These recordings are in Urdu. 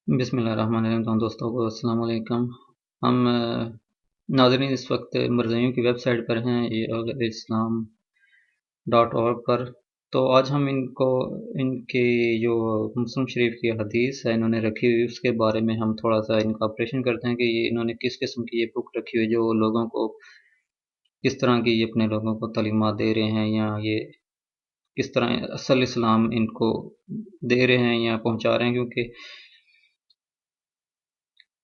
بسم اللہ الرحمن الرحیم تمام دوستوں کو السلام علیکم۔ ہم ناظرین اس وقت مرزائیوں کی ویب سائٹ پر ہیں، یہ islam.org پر۔ تو آج ہم ان کی جو مسلم شریف کی حدیث ہے انہوں نے رکھی ہوئی، اس کے بارے میں ہم تھوڑا سا ان کا آپریشن کرتے ہیں کہ یہ انہوں نے کس قسم کی یہ بک رکھی ہوئی، جو لوگوں کو کس طرح کی یہ اپنے لوگوں کو تعلیمات دے رہے ہیں، یا یہ کس طرح اصل اسلام ان کو دے رہے ہیں یا پہنچا رہے ہیں، کیونکہ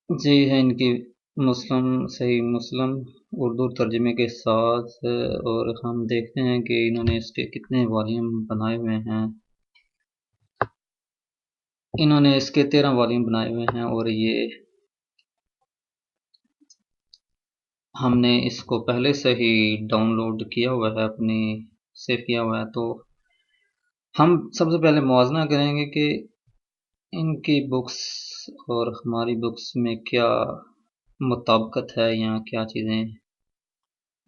جی ہے ان کی صحیح مسلم اردو ترجمے کے ساتھ، اور ہم دیکھتے ہیں کہ انہوں نے اس کے کتنے والیوم بنائے ہوئے ہیں۔ انہوں نے اس کے 13 والیوم بنائے ہوئے ہیں، اور یہ ہم نے اس کو پہلے سے ہی ڈاؤن لوڈ کیا ہوا ہے، اپنی سیو کیا ہوا ہے۔ تو ہم سب سے پہلے موازنہ کریں گے کہ ان کی بکس اور ہماری بکس میں کیا مطابقت ہے یا کیا چیزیں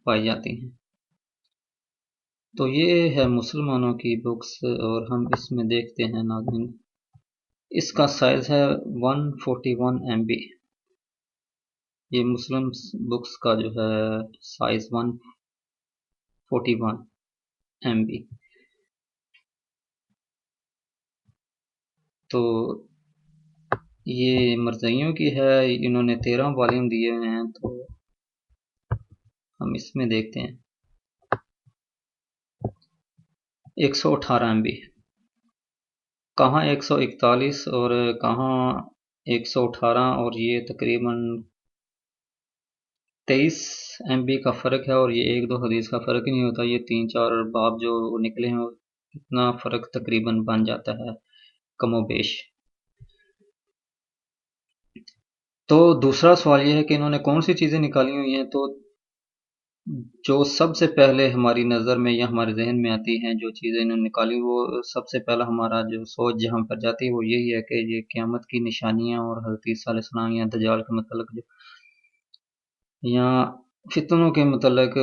پائی جاتی ہیں۔ تو یہ ہے مسلمانوں کی بکس، اور ہم اس میں دیکھتے ہیں ناظرین، اس کا سائز ہے 141 MB۔ یہ مسلم بکس کا جو ہے سائز 141 MB۔ تو یہ مرزائیوں کی ہے، انہوں نے 13 والیوم دیے ہوئے ہیں۔ تو ہم اس میں دیکھتے ہیں 118 MB، کہاں 141 اور کہاں 118، اور یہ تقریباً 23 MB کا فرق ہے، اور یہ ایک دو حدیث کا فرق ہی نہیں ہوتا، یہ 3-4 باب جو نکلے ہیں اتنا فرق تقریباً بن جاتا ہے کم و بیش۔ تو دوسرا سوال یہ ہے کہ انہوں نے کون سی چیزیں نکالی ہوئی ہیں۔ تو جو سب سے پہلے ہماری نظر میں یا ہمارے ذہن میں آتی ہیں جو چیزیں انہوں نے نکالی، وہ سب سے پہلا ہمارا جو سوچ جہاں پر جاتی ہے وہ یہی ہے کہ یہ قیامت کی نشانیاں اور حضرت عیسیٰ علیہ السلام یا دجال کے متعلق یا فتنوں کے متعلق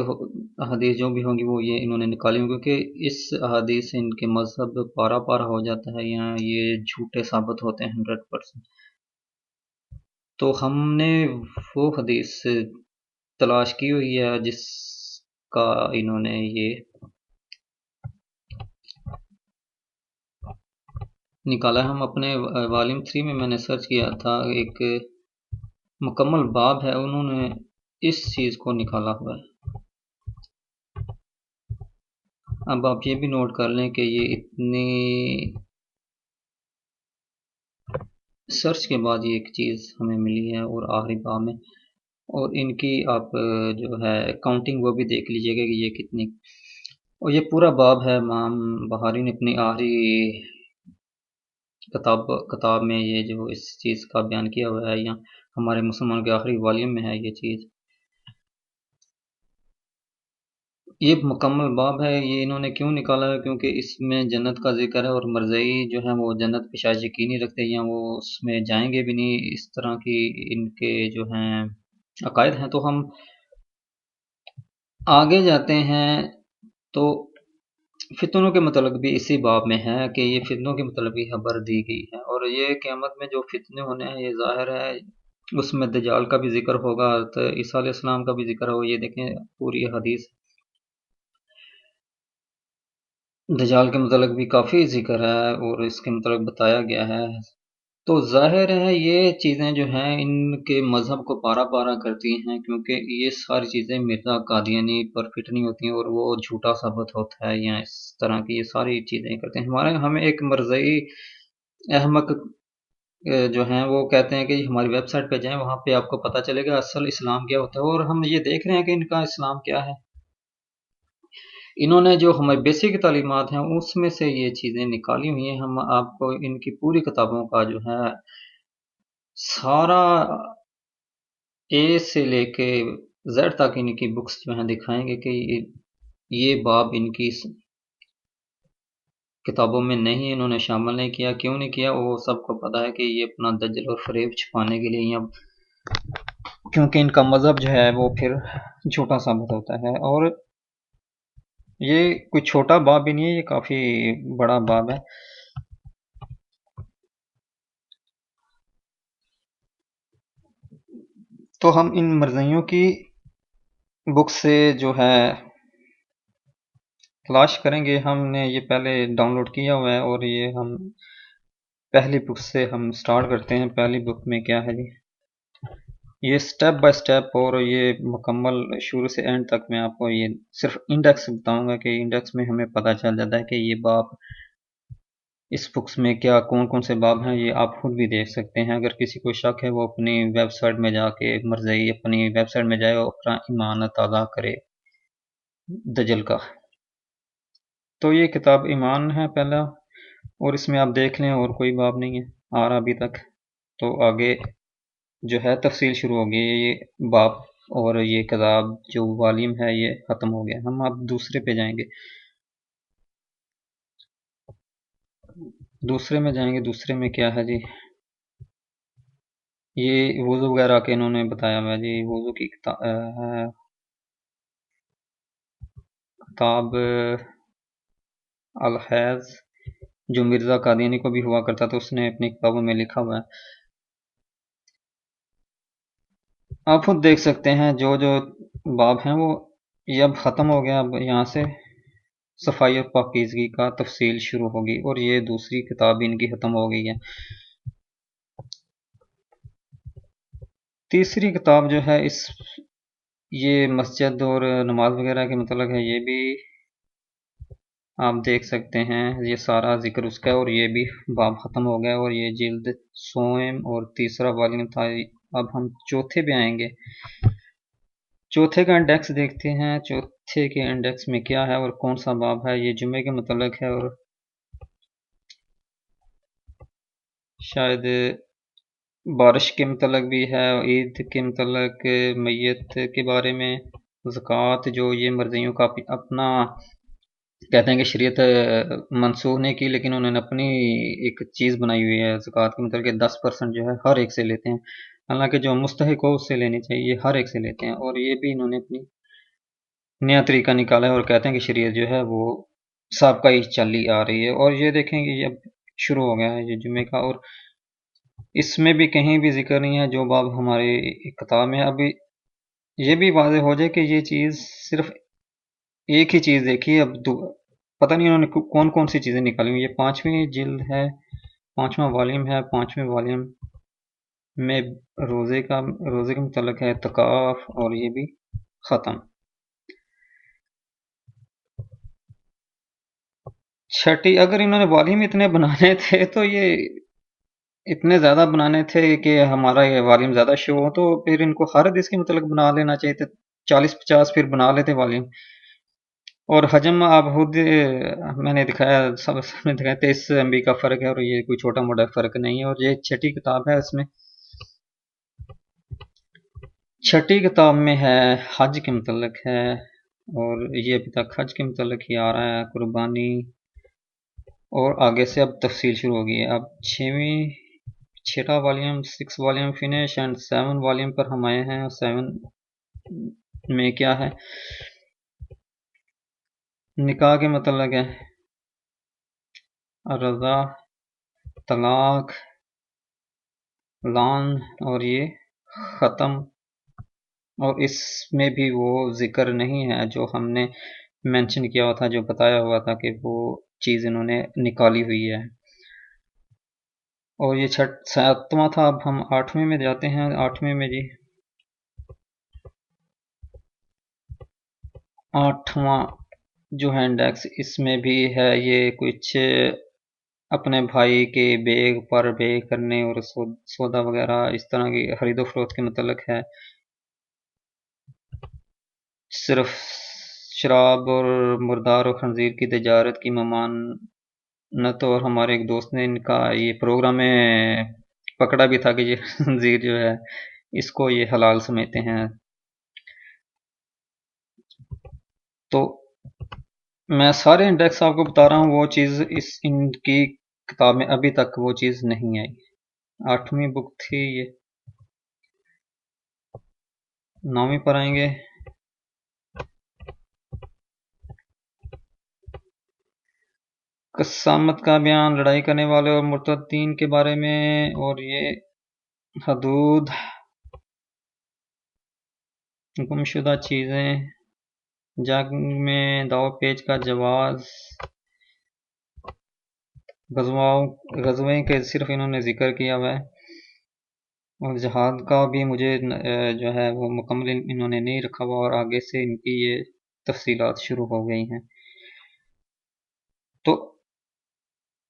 حدیث جو بھی ہوں گی وہ یہ انہوں نے نکالی ہوں، کیونکہ اس حدیث سے ان کے مذہب پارا پارا ہو جاتا ہے یا یہ جھوٹے ثابت ہوتے ہیں 100%۔ تو ہم نے وہ حدیث تلاش کی ہوئی ہے جس کا انہوں نے یہ نکالا ہے۔ ہم اپنے والیوم 3 میں نے سرچ کیا تھا، ایک مکمل باب ہے، انہوں نے اس چیز کو نکالا ہوا ہے۔ اب آپ یہ بھی نوٹ کر لیں کہ یہ اتنی سرچ کے بعد یہ ایک چیز ہمیں ملی ہے، اور آخری باب میں، اور ان کی آپ جو ہے کاؤنٹنگ وہ بھی دیکھ لیجئے گا کہ یہ کتنی، اور یہ پورا باب ہے امام بخاری نے اپنی آخری کتاب میں یہ جو اس چیز کا بیان کیا ہوا ہے، یا ہمارے مسلمانوں کے آخری والیوم میں ہے یہ چیز۔ یہ مکمل باب ہے، یہ انہوں نے کیوں نکالا ہے؟ کیونکہ اس میں جنت کا ذکر ہے، اور مرزائی جو ہیں وہ جنت پہ شاید یقین نہیں رکھتے، یا وہ اس میں جائیں گے بھی نہیں، اس طرح کی ان کے جو ہیں عقائد ہیں۔ تو ہم آگے جاتے ہیں، تو فتنوں کے متعلق بھی اسی باب میں ہے کہ یہ فتنوں کے متعلق بھی خبر دی گئی ہے، اور یہ قیامت میں جو فتنے ہونے ہیں یہ ظاہر ہے، اس میں دجال کا بھی ذکر ہوگا، تو عیسیٰ علیہ السلام کا بھی ذکر ہوگا۔ یہ دیکھیں پوری حدیث دجال کے متعلق بھی کافی ذکر ہے، اور اس کے متعلق بتایا گیا ہے۔ تو ظاہر ہے یہ چیزیں جو ہیں ان کے مذہب کو پارا پارا کرتی ہیں، کیونکہ یہ ساری چیزیں مرزا قادیانی پر فٹ نہیں ہوتی ہیں، اور وہ جھوٹا ثابت ہوتا ہے، یا اس طرح کی یہ ساری چیزیں کرتے ہیں۔ ہمیں ایک مرزائی احمق جو ہیں وہ کہتے ہیں کہ ہماری ویب سائٹ پہ جائیں، وہاں پہ آپ کو پتہ چلے گا اصل اسلام کیا ہوتا ہے، اور ہم یہ دیکھ رہے ہیں کہ ان کا اسلام کیا ہے۔ انہوں نے جو ہماری بیسک تعلیمات ہیں اس میں سے یہ چیزیں نکالی ہوئی ہیں۔ ہم آپ کو ان کی پوری کتابوں کا جو ہے سارا اے سے لے کے زیڈ تک ان کی بکس جو ہیں دکھائیں گے کہ یہ باب ان کی کتابوں میں نہیں، انہوں نے شامل نہیں کیا۔ کیوں نہیں کیا؟ وہ سب کو پتہ ہے کہ یہ اپنا دجل اور فریب چھپانے کے لیے، یا کیونکہ ان کا مذہب جو ہے وہ پھر جھوٹا ثابت ہوتا ہے۔ اور یہ کوئی چھوٹا باب بھی نہیں ہے، یہ کافی بڑا باب ہے۔ تو ہم ان مرزائیوں کی بک سے جو ہے تلاش کریں گے. ہم نے یہ پہلے ڈاؤن لوڈ کیا ہوا ہے اور یہ ہم پہلی بک سے ہم سٹارٹ کرتے ہیں. پہلی بک میں کیا ہے جی، یہ سٹیپ بائی سٹیپ اور یہ مکمل شروع سے اینڈ تک میں آپ کو یہ صرف انڈیکس بتاؤں گا کہ انڈیکس میں ہمیں پتہ چل جاتا ہے کہ یہ باب اس بکس میں کیا کون کون سے باب ہیں. یہ آپ خود بھی دیکھ سکتے ہیں. اگر کسی کو شک ہے وہ اپنی ویب سائٹ میں جا کے مرزئی اپنی ویب سائٹ میں جائے اور اپنا ایمان تازہ کرے دجل کا. تو یہ کتاب ایمان ہے پہلا، اور اس میں آپ دیکھ لیں اور کوئی باب نہیں ہے آ رہا ابھی تک. تو آگے جو ہے تفصیل شروع ہوگی. یہ باب اور یہ کتاب جو والیوم ہے یہ ختم ہو گیا. ہم اب دوسرے پہ جائیں گے. دوسرے میں جائیں گے. دوسرے میں کیا ہے جی، یہ وضو وغیرہ کے انہوں نے بتایا ہوا ہے جی. وضو کی کتاب الحیض جو مرزا قادیانی کو بھی ہوا کرتا تو اس نے اپنی کتابوں میں لکھا ہوا ہے. آپ خود دیکھ سکتے ہیں جو جو باب ہیں وہ یہ اب ختم ہو گیا. اب یہاں سے صفائی اور پاکیزگی کا تفصیل شروع ہوگی اور یہ دوسری کتاب ان کی ختم ہو گئی ہے. تیسری کتاب جو ہے یہ مسجد اور نماز وغیرہ کے متعلق ہے. یہ بھی آپ دیکھ سکتے ہیں یہ سارا ذکر اس کا ہے اور یہ بھی باب ختم ہو گیا اور یہ جلد سوم اور تیسرا والیوم تھا. اب ہم چوتھے پہ آئیں گے. چوتھے کا انڈیکس دیکھتے ہیں. چوتھے کے انڈیکس میں کیا ہے اور کون سا باب ہے. یہ جمعے کے متعلق ہے اور شاید بارش کے متعلق بھی ہے، عید کے متعلق، میت کے بارے میں، زکوٰۃ جو یہ مرضیوں کا اپنا کہتے ہیں کہ شریعت منسوخ نہیں کی لیکن انہوں نے اپنی ایک چیز بنائی ہوئی ہے زکوٰۃ کے متعلق کہ 10% جو ہے ہر ایک سے لیتے ہیں، حالانکہ جو مستحق ہو اس سے لینی چاہیے. یہ ہر ایک سے لیتے ہیں اور یہ بھی انہوں نے اپنی نیا طریقہ نکالا ہے اور کہتے ہیں کہ شریعت جو ہے وہ سابقہ ہی چلی آ رہی ہے. اور یہ دیکھیں کہ یہ اب شروع ہو گیا ہے یہ جمعے کا، اور اس میں بھی کہیں بھی ذکر نہیں ہے جو باب ہماری کتاب میں. ابھی یہ بھی واضح ہو جائے کہ یہ چیز صرف ایک ہی چیز دیکھی. اب پتہ نہیں انہوں نے کون کون سی چیزیں نکالی ہوئی. یہ 5ویں جلد ہے، 5واں والیوم ہے. 5ویں والیوم میں روزے کے متعلق ہے، اعتکاف، اور یہ بھی ختم. چھٹی، اگر انہوں نے والیوم اتنے بنانے تھے تو یہ اتنے زیادہ بنانے تھے کہ ہمارا یہ والیوم زیادہ شو ہو تو پھر ان کو ہر حدیث کے متعلق بنا لینا چاہیے تھے. 40-50 پھر بنا لیتے والیوم. اور حجم آپ خود میں نے دکھایا، سب نے دکھایا 23 MB کا فرق ہے اور یہ کوئی چھوٹا موٹا فرق نہیں ہے. اور یہ چھٹی کتاب ہے. اس میں چھٹی کتاب میں ہے حج کے متعلق ہے اور یہ ابھی تک حج کے متعلق ہی آ رہا ہے، قربانی، اور آگے سے اب تفصیل شروع ہوگی ہے. اب چھٹا volume, 6 volume finish and 7 volume پر ہم آئے ہیں. 7 میں کیا ہے، نکاح کے متعلق ہے، رضا، طلاق، لعن، اور یہ ختم. اور اس میں بھی وہ ذکر نہیں ہے جو ہم نے مینشن کیا ہوا تھا، جو بتایا ہوا تھا کہ وہ چیز انہوں نے نکالی ہوئی ہے. اور یہ 7واں تھا. اب ہم 8ویں میں جاتے ہیں. 8ویں میں جی 8واں جو ہے انڈیکس، اس میں بھی ہے یہ کچھ اپنے بھائی کے بیگ پر بے کرنے اور سودا وغیرہ اس طرح کی خرید و فروخت کے متعلق ہے. صرف شراب اور مردار و خنزیر کی تجارت کی ممانعت. اور ہمارے ایک دوست نے ان کا یہ پروگرام میں پکڑا بھی تھا کہ یہ خنزیر جو ہے اس کو یہ حلال سمجھتے ہیں. تو میں سارے انڈیکس آپ کو بتا رہا ہوں، وہ چیز ان کی کتاب میں ابھی تک وہ چیز نہیں آئی. 8ویں بک تھی یہ. 9ویں پر آئیں گے. قسامت کا بیان، لڑائی کرنے والے اور مرتدین کے بارے میں. اور یہ حدود گمشدہ چیزیں، جنگ میں داؤ پیچ کا جواز، غزویں کے صرف انہوں نے ذکر کیا ہوا ہے، اور جہاد کا بھی مجھے جو ہے وہ مکمل انہوں نے نہیں رکھا ہوا، اور آگے سے ان کی یہ تفصیلات شروع ہو گئی ہیں۔ تو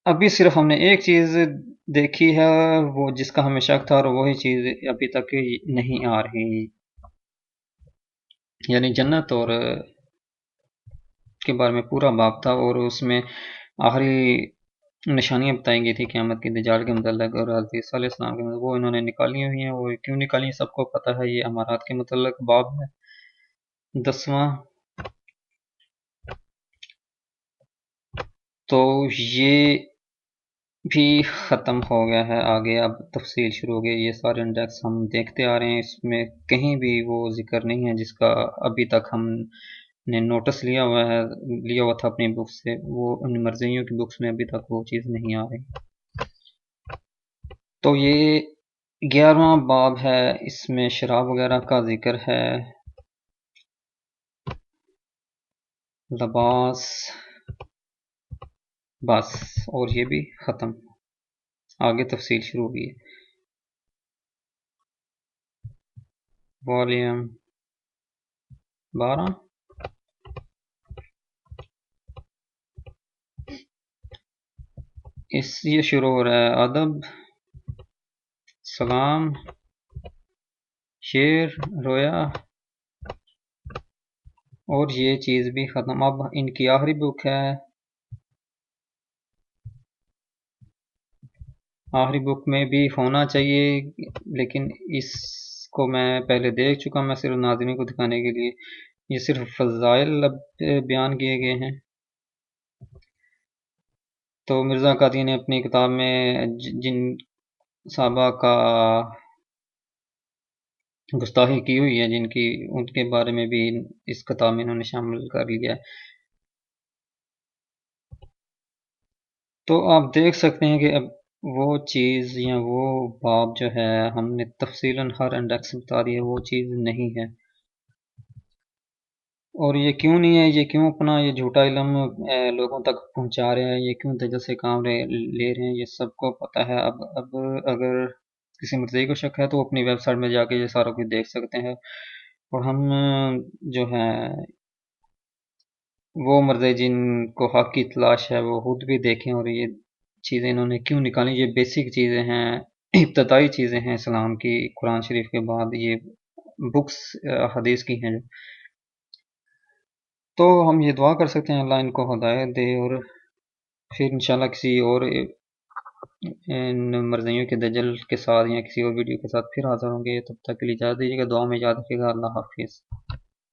ابھی صرف ہم نے ایک چیز دیکھی ہے، وہ جس کا ہمیں شک تھا، اور وہی چیز ابھی تک نہیں آ رہی، یعنی جنت اور کے بارے میں پورا باب تھا، اور اس میں آخری نشانیاں بتائی گئی تھی قیامت کے دجال کے متعلق اور حضرت عیسیٰ علیہ السلام کے متعلق، وہ انہوں نے نکالی ہوئی ہیں، وہ کیوں نکالی سب کو پتہ ہے، یہ امارات کے متعلق باب ہے 10واں۔ تو یہ بھی ختم ہو گیا ہے، آگے اب تفصیل شروع ہو گئی، یہ سارے انڈیکس ہم دیکھتے آ رہے ہیں، اس میں کہیں بھی وہ ذکر نہیں ہے جس کا ابھی تک ہم نے نوٹس لیا ہوا تھا اپنی بک سے، وہ ان مرضیوں کی بکس میں ابھی تک وہ چیز نہیں آ رہی۔ تو یہ 11واں باب ہے، اس میں شراب وغیرہ کا ذکر ہے، لباس، بس، اور یہ بھی ختم، آگے تفصیل شروع ہوئی ہے۔ والیوم 12، یہ شروع ہو رہا ہے، ادب، سلام، شعر، رویا، اور یہ چیز بھی ختم۔ اب ان کی آخری بک ہے، آخری بک میں بھی ہونا چاہیے، لیکن اس کو میں پہلے دیکھ چکا، میں صرف ناظرین کو دکھانے کے لیے، یہ صرف فضائل اب بیان کیے گئے ہیں۔ تو مرزا قادری نے اپنی کتاب میں جن صحابہ کا گستاخی کی ہوئی ہے، ان کے بارے میں بھی اس کتاب میں انہوں نے شامل کر لیا ہے۔ تو آپ دیکھ سکتے ہیں کہ اب وہ چیز یا وہ باب جو ہے ہم نے تفصیلاً ہر انڈیکس بتا دی ہے، وہ چیز نہیں ہے، اور یہ کیوں نہیں ہے، یہ کیوں اپنا یہ جھوٹا علم لوگوں تک پہنچا رہے ہیں، یہ کیوں تجسس سے کام لے رہے ہیں، یہ سب کو پتہ ہے۔ اب اگر کسی مرضی کو شک ہے تو وہ اپنی ویب سائٹ میں جا کے یہ سارا کچھ دیکھ سکتے ہیں، اور ہم جو ہے وہ مرضی جن کو حق کی تلاش ہے وہ خود بھی دیکھیں، اور یہ چیزیں انہوں نے کیوں نکالی، یہ بیسک چیزیں ہیں، ابتدائی چیزیں ہیں اسلام کی، قرآن شریف کے بعد یہ بکس حدیث کی ہیں۔ تو ہم یہ دعا کر سکتے ہیں اللہ ان کو ہدایت دے، اور پھر انشاءاللہ کسی اور ان مرضیوں کے دجل کے ساتھ یا کسی اور ویڈیو کے ساتھ پھر حاضر ہوں گے، تب تک کے لیے اجازت دیجیے گا، دعا میں یاد رکھیے گا، اللہ حافظ۔